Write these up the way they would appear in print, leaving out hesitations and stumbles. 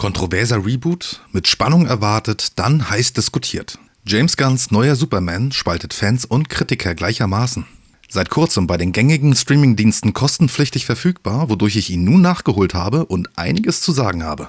Kontroverser Reboot, mit Spannung erwartet, dann heiß diskutiert. James Gunns neuer Superman spaltet Fans und Kritiker gleichermaßen. Seit kurzem bei den gängigen Streamingdiensten kostenpflichtig verfügbar, wodurch ich ihn nun nachgeholt habe und einiges zu sagen habe.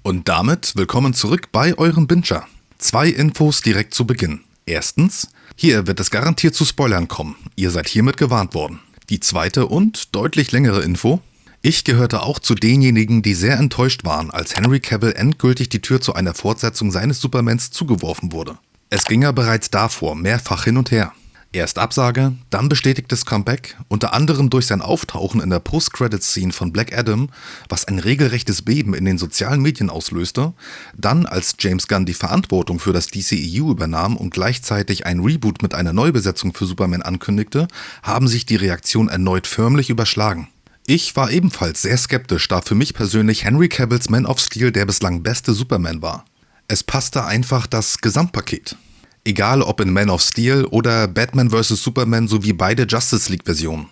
Und damit willkommen zurück bei eurem Binger. 2 Infos direkt zu Beginn. Erstens, hier wird es garantiert zu Spoilern kommen. Ihr seid hiermit gewarnt worden. Die zweite und deutlich längere Info: Ich gehörte auch zu denjenigen, die sehr enttäuscht waren, als Henry Cavill endgültig die Tür zu einer Fortsetzung seines Supermans zugeworfen wurde. Es ging ja bereits davor mehrfach hin und her. Erst Absage, dann bestätigtes Comeback, unter anderem durch sein Auftauchen in der Post-Credits-Scene von Black Adam, was ein regelrechtes Beben in den sozialen Medien auslöste, dann als James Gunn die Verantwortung für das DCEU übernahm und gleichzeitig ein Reboot mit einer Neubesetzung für Superman ankündigte, haben sich die Reaktionen erneut förmlich überschlagen. Ich war ebenfalls sehr skeptisch, da für mich persönlich Henry Cavills Man of Steel der bislang beste Superman war. Es passte einfach das Gesamtpaket. Egal ob in Man of Steel oder Batman vs. Superman sowie beide Justice League-Versionen.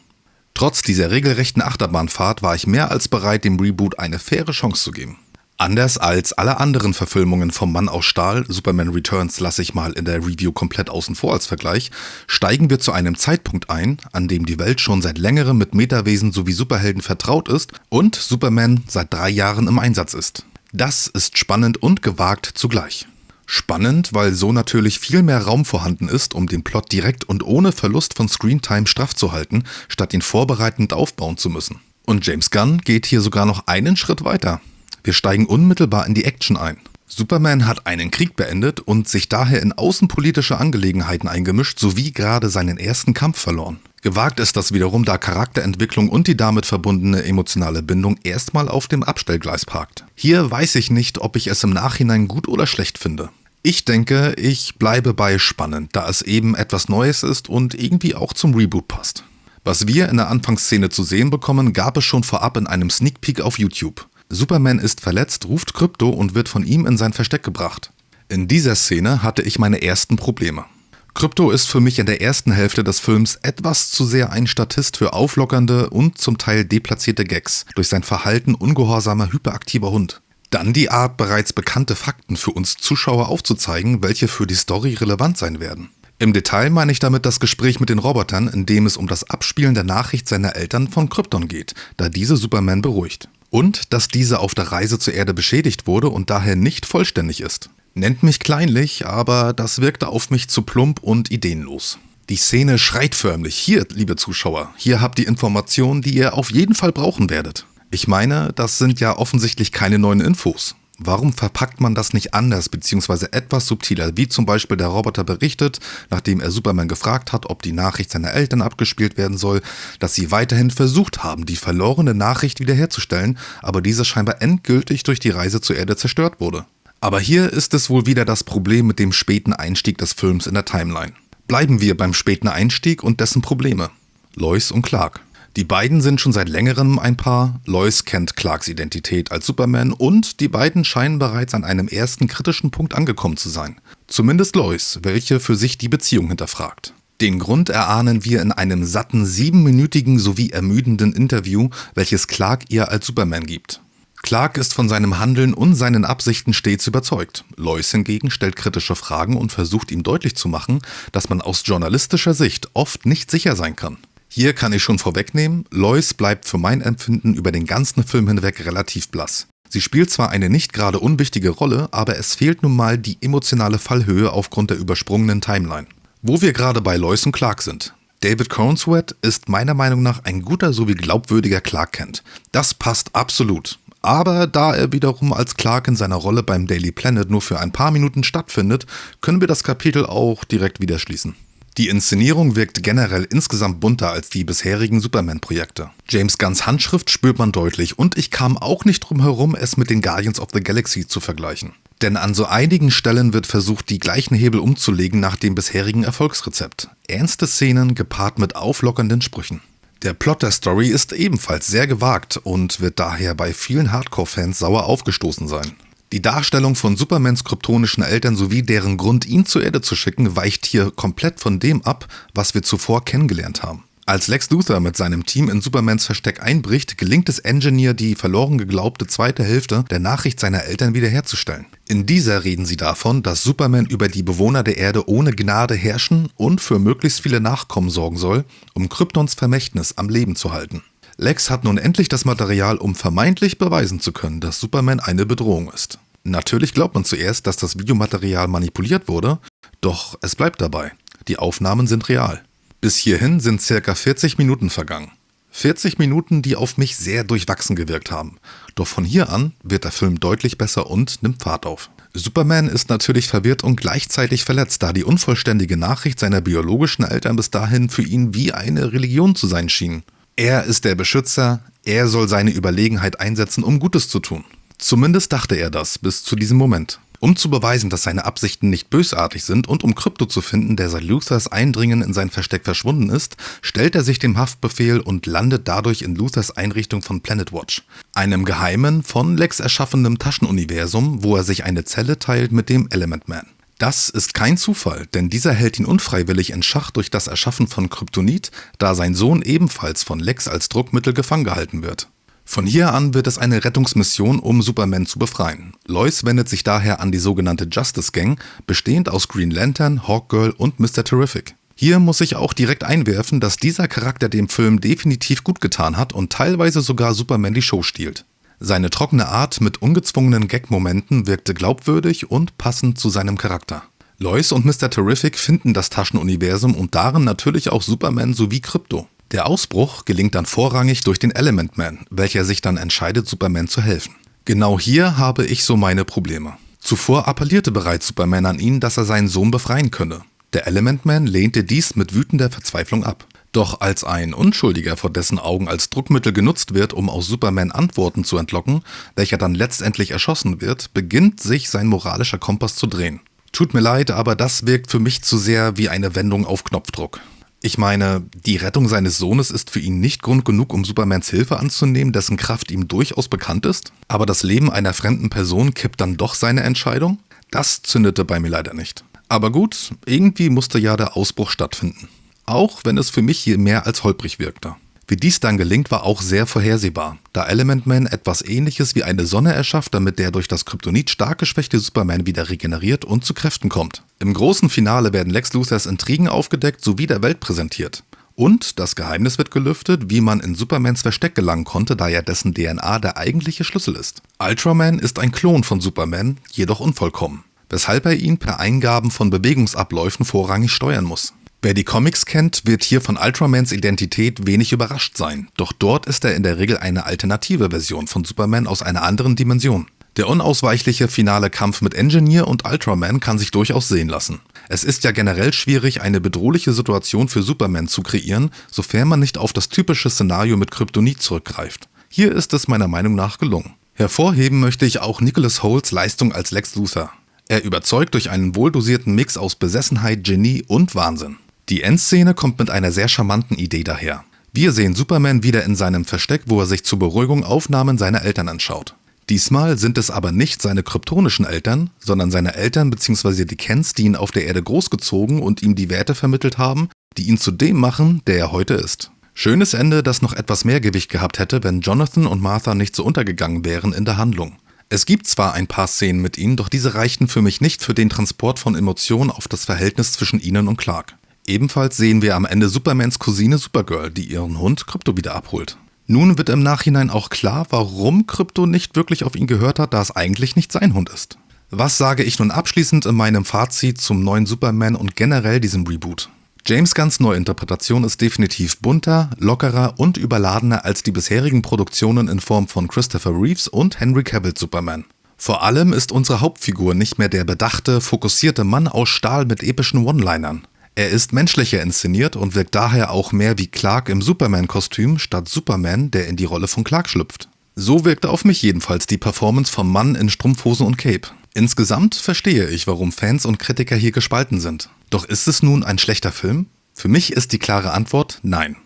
Trotz dieser regelrechten Achterbahnfahrt war ich mehr als bereit, dem Reboot eine faire Chance zu geben. Anders als alle anderen Verfilmungen vom Mann aus Stahl, Superman Returns lasse ich mal in der Review komplett außen vor als Vergleich, steigen wir zu einem Zeitpunkt ein, an dem die Welt schon seit längerem mit Metawesen sowie Superhelden vertraut ist und Superman seit 3 Jahren im Einsatz ist. Das ist spannend und gewagt zugleich. Spannend, weil so natürlich viel mehr Raum vorhanden ist, um den Plot direkt und ohne Verlust von Screentime straff zu halten, statt ihn vorbereitend aufbauen zu müssen. Und James Gunn geht hier sogar noch einen Schritt weiter. Wir steigen unmittelbar in die Action ein. Superman hat einen Krieg beendet und sich daher in außenpolitische Angelegenheiten eingemischt, sowie gerade seinen ersten Kampf verloren. Gewagt ist das wiederum, da Charakterentwicklung und die damit verbundene emotionale Bindung erstmal auf dem Abstellgleis parkt. Hier weiß ich nicht, ob ich es im Nachhinein gut oder schlecht finde. Ich denke, ich bleibe bei spannend, da es eben etwas Neues ist und irgendwie auch zum Reboot passt. Was wir in der Anfangsszene zu sehen bekommen, gab es schon vorab in einem Sneak Peek auf YouTube. Superman ist verletzt, ruft Krypto und wird von ihm in sein Versteck gebracht. In dieser Szene hatte ich meine ersten Probleme. Krypto ist für mich in der ersten Hälfte des Films etwas zu sehr ein Statist für auflockernde und zum Teil deplatzierte Gags, durch sein Verhalten ungehorsamer, hyperaktiver Hund. Dann die Art, bereits bekannte Fakten für uns Zuschauer aufzuzeigen, welche für die Story relevant sein werden. Im Detail meine ich damit das Gespräch mit den Robotern, in dem es um das Abspielen der Nachricht seiner Eltern von Krypton geht, da diese Superman beruhigt. Und dass diese auf der Reise zur Erde beschädigt wurde und daher nicht vollständig ist. Nennt mich kleinlich, aber das wirkte auf mich zu plump und ideenlos. Die Szene schreit förmlich: Hier, liebe Zuschauer, hier habt ihr Informationen, die ihr auf jeden Fall brauchen werdet. Ich meine, das sind ja offensichtlich keine neuen Infos. Warum verpackt man das nicht anders bzw. etwas subtiler, wie zum Beispiel der Roboter berichtet, nachdem er Superman gefragt hat, ob die Nachricht seiner Eltern abgespielt werden soll, dass sie weiterhin versucht haben, die verlorene Nachricht wiederherzustellen, aber diese scheinbar endgültig durch die Reise zur Erde zerstört wurde. Aber hier ist es wohl wieder das Problem mit dem späten Einstieg des Films in der Timeline. Bleiben wir beim späten Einstieg und dessen Probleme. Lois und Clark. Die beiden sind schon seit längerem ein Paar, Lois kennt Clarks Identität als Superman und die beiden scheinen bereits an einem ersten kritischen Punkt angekommen zu sein. Zumindest Lois, welche für sich die Beziehung hinterfragt. Den Grund erahnen wir in einem satten 7-minütigen sowie ermüdenden Interview, welches Clark ihr als Superman gibt. Clark ist von seinem Handeln und seinen Absichten stets überzeugt. Lois hingegen stellt kritische Fragen und versucht ihm deutlich zu machen, dass man aus journalistischer Sicht oft nicht sicher sein kann. Hier kann ich schon vorwegnehmen, Lois bleibt für mein Empfinden über den ganzen Film hinweg relativ blass. Sie spielt zwar eine nicht gerade unwichtige Rolle, aber es fehlt nun mal die emotionale Fallhöhe aufgrund der übersprungenen Timeline. Wo wir gerade bei Lois und Clark sind. David Corenswet ist meiner Meinung nach ein guter sowie glaubwürdiger Clark Kent. Das passt absolut. Aber da er wiederum als Clark in seiner Rolle beim Daily Planet nur für ein paar Minuten stattfindet, können wir das Kapitel auch direkt wieder schließen. Die Inszenierung wirkt generell insgesamt bunter als die bisherigen Superman-Projekte. James Gunns Handschrift spürt man deutlich und ich kam auch nicht drum herum, es mit den Guardians of the Galaxy zu vergleichen. Denn an so einigen Stellen wird versucht, die gleichen Hebel umzulegen nach dem bisherigen Erfolgsrezept. Ernste Szenen gepaart mit auflockernden Sprüchen. Der Plot der Story ist ebenfalls sehr gewagt und wird daher bei vielen Hardcore-Fans sauer aufgestoßen sein. Die Darstellung von Supermans kryptonischen Eltern sowie deren Grund, ihn zur Erde zu schicken, weicht hier komplett von dem ab, was wir zuvor kennengelernt haben. Als Lex Luthor mit seinem Team in Supermans Versteck einbricht, gelingt es Engineer, die verloren geglaubte zweite Hälfte der Nachricht seiner Eltern wiederherzustellen. In dieser reden sie davon, dass Superman über die Bewohner der Erde ohne Gnade herrschen und für möglichst viele Nachkommen sorgen soll, um Kryptons Vermächtnis am Leben zu halten. Lex hat nun endlich das Material, um vermeintlich beweisen zu können, dass Superman eine Bedrohung ist. Natürlich glaubt man zuerst, dass das Videomaterial manipuliert wurde, doch es bleibt dabei. Die Aufnahmen sind real. Bis hierhin sind ca. 40 Minuten vergangen. 40 Minuten, die auf mich sehr durchwachsen gewirkt haben. Doch von hier an wird der Film deutlich besser und nimmt Fahrt auf. Superman ist natürlich verwirrt und gleichzeitig verletzt, da die unvollständige Nachricht seiner biologischen Eltern bis dahin für ihn wie eine Religion zu sein schien. Er ist der Beschützer, er soll seine Überlegenheit einsetzen, um Gutes zu tun. Zumindest dachte er das bis zu diesem Moment. Um zu beweisen, dass seine Absichten nicht bösartig sind und um Krypto zu finden, der seit Luthors Eindringen in sein Versteck verschwunden ist, stellt er sich dem Haftbefehl und landet dadurch in Luthors Einrichtung von Planet Watch, einem geheimen, von Lex erschaffenen Taschenuniversum, wo er sich eine Zelle teilt mit dem Element Man. Das ist kein Zufall, denn dieser hält ihn unfreiwillig in Schach durch das Erschaffen von Kryptonit, da sein Sohn ebenfalls von Lex als Druckmittel gefangen gehalten wird. Von hier an wird es eine Rettungsmission, um Superman zu befreien. Lois wendet sich daher an die sogenannte Justice Gang, bestehend aus Green Lantern, Hawkgirl und Mr. Terrific. Hier muss ich auch direkt einwerfen, dass dieser Charakter dem Film definitiv gut getan hat und teilweise sogar Superman die Show stiehlt. Seine trockene Art mit ungezwungenen Gag-Momenten wirkte glaubwürdig und passend zu seinem Charakter. Lois und Mr. Terrific finden das Taschenuniversum und darin natürlich auch Superman sowie Krypto. Der Ausbruch gelingt dann vorrangig durch den Element Man, welcher sich dann entscheidet, Superman zu helfen. Genau hier habe ich so meine Probleme. Zuvor appellierte bereits Superman an ihn, dass er seinen Sohn befreien könne. Der Element Man lehnte dies mit wütender Verzweiflung ab. Doch als ein Unschuldiger vor dessen Augen als Druckmittel genutzt wird, um aus Superman Antworten zu entlocken, welcher dann letztendlich erschossen wird, beginnt sich sein moralischer Kompass zu drehen. Tut mir leid, aber das wirkt für mich zu sehr wie eine Wendung auf Knopfdruck. Ich meine, die Rettung seines Sohnes ist für ihn nicht Grund genug, um Supermans Hilfe anzunehmen, dessen Kraft ihm durchaus bekannt ist. Aber das Leben einer fremden Person kippt dann doch seine Entscheidung? Das zündete bei mir leider nicht. Aber gut, irgendwie musste ja der Ausbruch stattfinden. Auch wenn es für mich hier mehr als holprig wirkte. Wie dies dann gelingt, war auch sehr vorhersehbar, da Element Man etwas Ähnliches wie eine Sonne erschafft, damit der durch das Kryptonit stark geschwächte Superman wieder regeneriert und zu Kräften kommt. Im großen Finale werden Lex Luthors Intrigen aufgedeckt sowie der Welt präsentiert. Und das Geheimnis wird gelüftet, wie man in Supermans Versteck gelangen konnte, da ja dessen DNA der eigentliche Schlüssel ist. Ultraman ist ein Klon von Superman, jedoch unvollkommen, weshalb er ihn per Eingaben von Bewegungsabläufen vorrangig steuern muss. Wer die Comics kennt, wird hier von Ultramans Identität wenig überrascht sein, doch dort ist er in der Regel eine alternative Version von Superman aus einer anderen Dimension. Der unausweichliche finale Kampf mit Engineer und Ultraman kann sich durchaus sehen lassen. Es ist ja generell schwierig, eine bedrohliche Situation für Superman zu kreieren, sofern man nicht auf das typische Szenario mit Kryptonit zurückgreift. Hier ist es meiner Meinung nach gelungen. Hervorheben möchte ich auch Nicholas Holts Leistung als Lex Luthor. Er überzeugt durch einen wohldosierten Mix aus Besessenheit, Genie und Wahnsinn. Die Endszene kommt mit einer sehr charmanten Idee daher. Wir sehen Superman wieder in seinem Versteck, wo er sich zur Beruhigung Aufnahmen seiner Eltern anschaut. Diesmal sind es aber nicht seine kryptonischen Eltern, sondern seine Eltern bzw. die Kents, die ihn auf der Erde großgezogen und ihm die Werte vermittelt haben, die ihn zu dem machen, der er heute ist. Schönes Ende, das noch etwas mehr Gewicht gehabt hätte, wenn Jonathan und Martha nicht so untergegangen wären in der Handlung. Es gibt zwar ein paar Szenen mit ihnen, doch diese reichten für mich nicht für den Transport von Emotionen auf das Verhältnis zwischen ihnen und Clark. Ebenfalls sehen wir am Ende Supermans Cousine Supergirl, die ihren Hund Krypto wieder abholt. Nun wird im Nachhinein auch klar, warum Krypto nicht wirklich auf ihn gehört hat, da es eigentlich nicht sein Hund ist. Was sage ich nun abschließend in meinem Fazit zum neuen Superman und generell diesem Reboot? James Gunns Neuinterpretation ist definitiv bunter, lockerer und überladener als die bisherigen Produktionen in Form von Christopher Reeves und Henry Cavill Superman. Vor allem ist unsere Hauptfigur nicht mehr der bedachte, fokussierte Mann aus Stahl mit epischen One-Linern. Er ist menschlicher inszeniert und wirkt daher auch mehr wie Clark im Superman-Kostüm statt Superman, der in die Rolle von Clark schlüpft. So wirkte auf mich jedenfalls die Performance vom Mann in Strumpfhosen und Cape. Insgesamt verstehe ich, warum Fans und Kritiker hier gespalten sind. Doch ist es nun ein schlechter Film? Für mich ist die klare Antwort nein.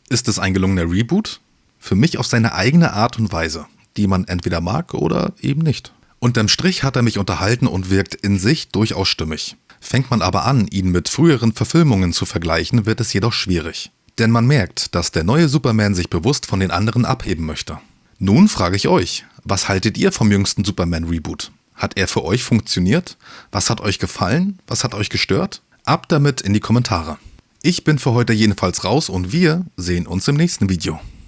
Ist es ein gelungener Reboot? Für mich auf seine eigene Art und Weise, die man entweder mag oder eben nicht. Unterm Strich hat er mich unterhalten und wirkt in sich durchaus stimmig. Fängt man aber an, ihn mit früheren Verfilmungen zu vergleichen, wird es jedoch schwierig. Denn man merkt, dass der neue Superman sich bewusst von den anderen abheben möchte. Nun frage ich euch, was haltet ihr vom jüngsten Superman-Reboot? Hat er für euch funktioniert? Was hat euch gefallen? Was hat euch gestört? Ab damit in die Kommentare. Ich bin für heute jedenfalls raus und wir sehen uns im nächsten Video.